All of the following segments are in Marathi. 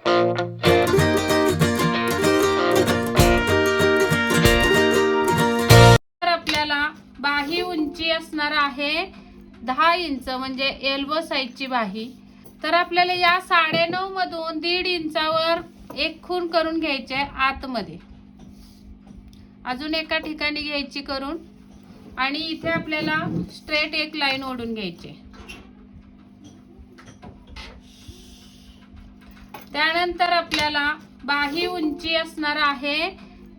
तर आपल्याला बाही उंची असणार आहे 10 इंच, म्हणजे एल्बो साईजची बाही. तर आपल्याला या 9.5 मधून 1.5 इंचावर एक खूण करून घ्यायची आहे आतमध्ये. अजून एका ठिकाणी घ्यायची करून, आणि इथे आपल्याला स्ट्रेट एक लाईन ओढून घ्यायची. त्यानंतर आपल्याला बाही उंची असणार आहे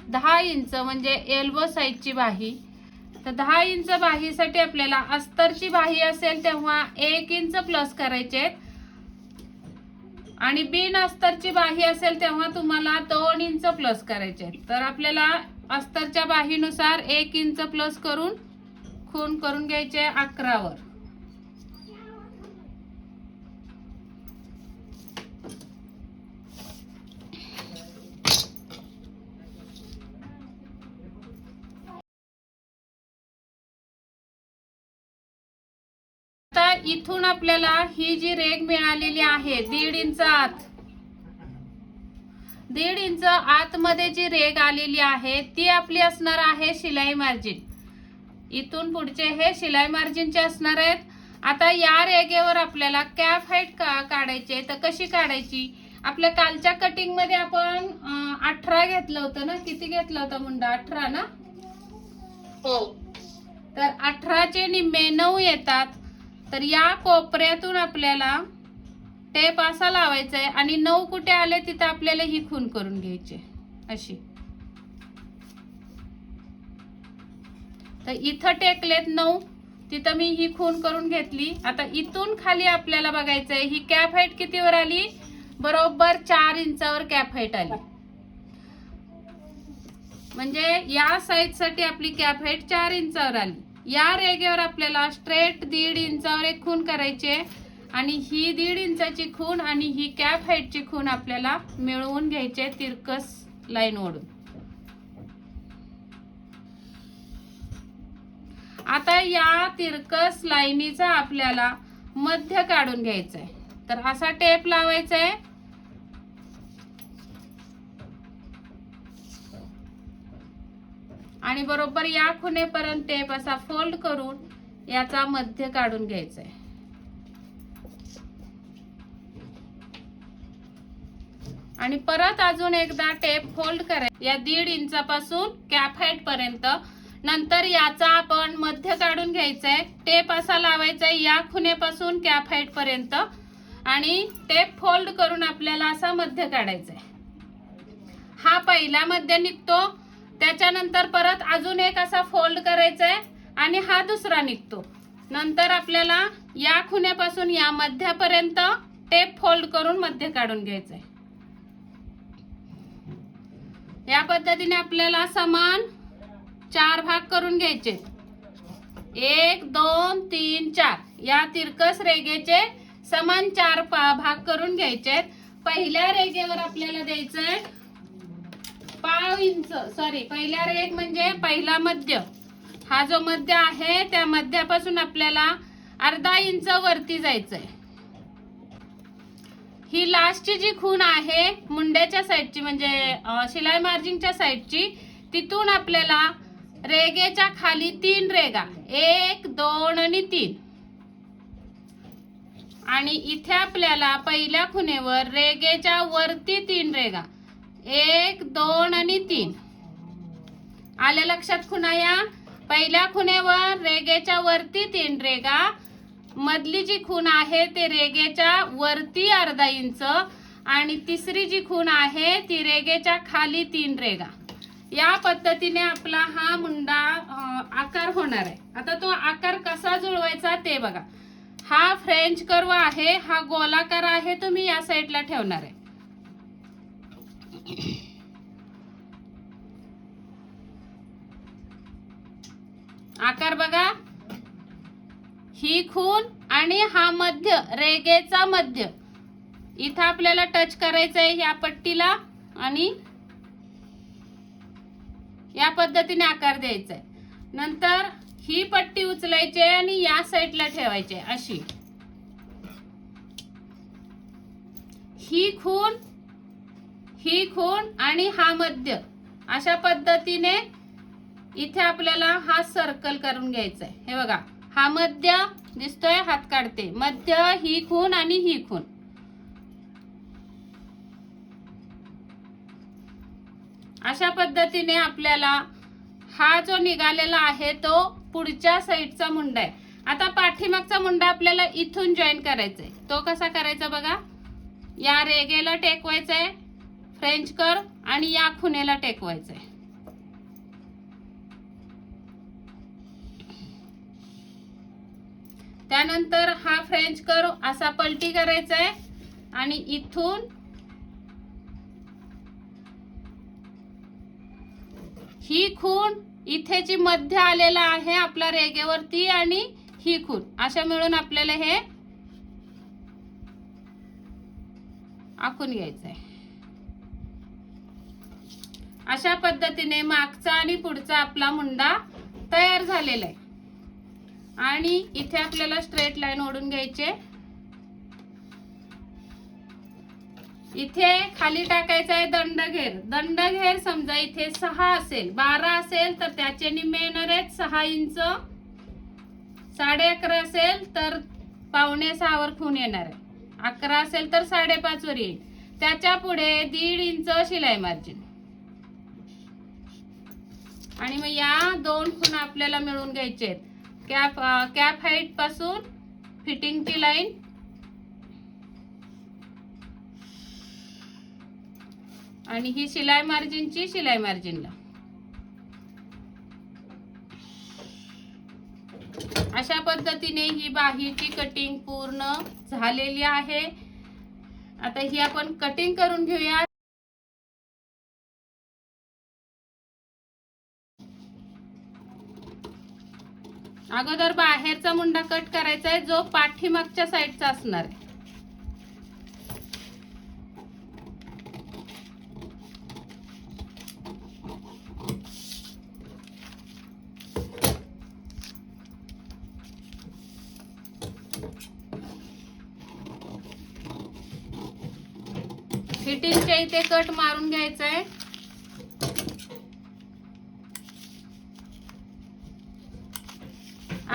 10 इंच, म्हणजे एल्बो साईजची बाही. तर 10 इंच बाहीसाठी आपल्याला अस्तरची बाही असेल तेव्हा 1 इंच प्लस करायचे, आणि बिन अस्तरची बाही असेल तेव्हा तुम्हाला 2 इंच प्लस करायचे. तर आपल्याला अस्तरच्या बाहीनुसार 1 इंच प्लस करून खूण करून घ्यायचे 11 वर. आता इथून आपल्याला ही जी रेघ मिळालेली आहे 1.5 इंच आत, 1.5 इंच आतमध्ये जी रेघ आलेली आहे ती आपली असणार आहे शिलाई मार्जिन. इथून पुढचे हे शिलाई मार्जिनचे असणार आहेत. आता या रेघेवर आपल्याला कॅप हाईट काढायची. तर कशी काढायची? आपल्या कालच्या कटिंग मध्ये आपण 18 घेतलं होतं ना. किती घेतलं होतं मुंडा? 18 ना. हो. तर 18चे निम्मे 9 येतात. तर या कोपऱ्यातून आपल्याला टेप असा लावायचा आहे, आणि 9 कुठे आले तिथे आपल्याला ही खूण करून घ्यायची अशी. तर इथं टेकलेत 9, तिथं मी ही खूण करून घेतली. आता इथून खाली आपल्याला बघायचं आहे ही कॅप हाईट कितीवर आली? बरोबर 4 इंचावर कॅप हाईट आली. म्हणजे या साईज साठी आपली कॅप हाईट 4 इंचावर आली. या रेघेवर आपल्याला स्ट्रेट 1.5 इंचावर एक खूण करायची, आणि ही 1.5 इंचाची खूण आणि ही कॅप हाईटची खूण आपल्याला मिळवून घ्यायचे तिरकस लाईन ओढून. आता या तिरकस लाईनीचा आपल्याला मध्य काढून घ्यायचा आहे. तर असा टेप लावायचा आहे, आणि बरोबर या खुणेपर्यंत टेप असा फोल्ड करून याचा मध्य काढून घ्यायचा आहे. आणि परत अजून एकदा टेप फोल्ड करायचा या 1.5 इंचापासून कॅप हाईट पर्यंत. नंतर याचा आपण मध्य काढून घ्यायचा आहे. टेप असा लावायचा आहे या खुणेपासून कॅप हाईट पर्यंत, आणि टेप फोल्ड करून आपल्याला असा मध्य काढायचा आहे. हा पहिला मध्य निघतो. त्याच्यानंतर परत अजून एक असा फोल्ड करायचा आहे, आणि हा दुसरा निघतो. नंतर आपल्याला या खुण्यापासून या मध्यापर्यंत टेप फोल्ड करून मध्य काढून घ्यायचं आहे. या पद्धतीने आपल्याला समान 4 भाग करून घ्यायचे. 1 2 3 4 या तिरकस रेघेचे समान 4 भाग करून घ्यायचे. पहिल्या रेघेवर आपल्याला द्यायचं आहे पाव इंच, सॉरी पहिल्या रेघ म्हणजे पहिला मध्य. हा जो मध्य आहे त्या मध्यापासून आपल्याला अर्धा इंच वरती जायचंय. ही लास्टची जी खूण आहे मुंड्याच्या साईडची, म्हणजे शिलाई मार्जिनच्या साईडची, तिथून आपल्याला रेघेच्या खाली 3 रेघा 1 2 आणि 3, आणि इथे आपल्याला पहिल्या खुणेवर रेघेच्या वरती 3 रेघा 1 2 आणि 3 आल्या लक्षात. खुणा या पहिल्या खुणेवर रेघेच्या वरती 3 रेघा, मधली जी खूण आहे ते रेघेच्या वरती अर्धा इंच, आणि तिसरी जी खूण आहे ती रेघेच्या खाली 3 रेघा. या पद्धतीने आपला हा मुंडा आकार होणार आहे. आता तो आकार कसा जुळवायचा ते बघा. हा फ्रेंच कर्व आहे, हा गोलाकार आहे, तुम्ही या साईडला ठेवणार आहे. आकार बघा, ही खूण आणि हा मध्य, रेघेचा मध्य इथं आपल्याला टच करायचं आहे या पट्टीला, आणि या पद्धतीने आकार द्यायचा आहे. नंतर ही पट्टी उचलायची आणि या साईडला ठेवायची अशी. ही खूण ही खूण आणि हा मध्य, अशा पद्धतीने इथे आपल्याला हा सर्कल करून घ्यायचा आहे. हे बघा, हा मध्य दिसतोय, हात काढते, मध्य, ही खूण आणि ही खूण. अशा पद्धतीने आपल्याला हा जो निघालेला आहे तो पुढच्या साईडचा मुंडा आहे. आता पाठीमागचा मुंडा आपल्याला इथून जॉईन करायचा आहे. तो कसा करायचा बघा, या रेगेला टेकवायचा आहे फ्रेंच कर्व आणि या खुणेला टेकवायचा आहे. त्यानंतर हा फ्रेंच कर्व असा पलटी करायचा आहे आणि इथून ही खूण इथे जी मध्य आलेला आहे आपल्या रेगेवरती आणि ही खूण अशा मिळून आपल्याला हे आखून घ्यायचं आहे. अशा पद्धतीने मागचा आणि पुढचा आपला मुंडा तयार झालेला आहे. आणि इथे आपल्याला स्ट्रेट लाईन ओढून घ्यायचे. इथे खाली टाकायचा आहे दंडघेर. दंडघेर समजा इथे 6 असेल, 12 असेल तर त्याचे निम्मे येणार आहेत 6 इंच, 11.5 असेल तर 5.25 वर खूण येणार आहे, 11 असेल तर 5.5 वर येईल. त्याच्या पुढे 1.5 इंच शिलाई मार्जिन. आणि मग या 2 खुणा आपल्याला मिळून घ्यायचे आहेत. कॅप हाईट पासून फिटिंगची लाईन आणि ही शिलाई मार्जिनची शिलाई मार्जिनला. अशा पद्धतीने ही बाहीची कटिंग पूर्ण झालेली आहे. आता ही आपण कटिंग करून घेऊया. अगोदर बाहेरचा मुंडा कट करायचा आहे जो पाठीमागच्या साईडचा असणार आहे. फिटिंगच्या इथे कट मारून घ्यायचा आहे.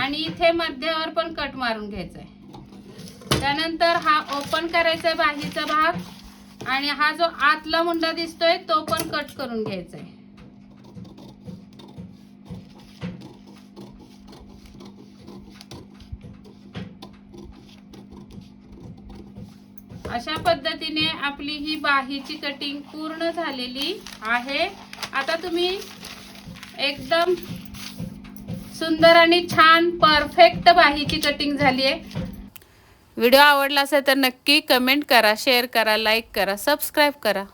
आणि इथे मध्यावर पण कट मारून घ्यायचा आहे. त्यानंतर हा ओपन करायचा आहे बाहीचा भाग आणि हा जो आतला मुंडा दिसतोय तो पण कट करून घ्यायचा आहे. अशा पद्धतीने आपली ही बाहीची कटिंग पूर्ण झालेली आहे. आता तुम्ही एकदम सुंदर आणि छान परफेक्ट बाहीची कटिंग झाली आहे. व्हिडिओ आवडला असेल तर नक्की कमेंट करा, शेअर करा, लाईक करा, सबस्क्राईब करा.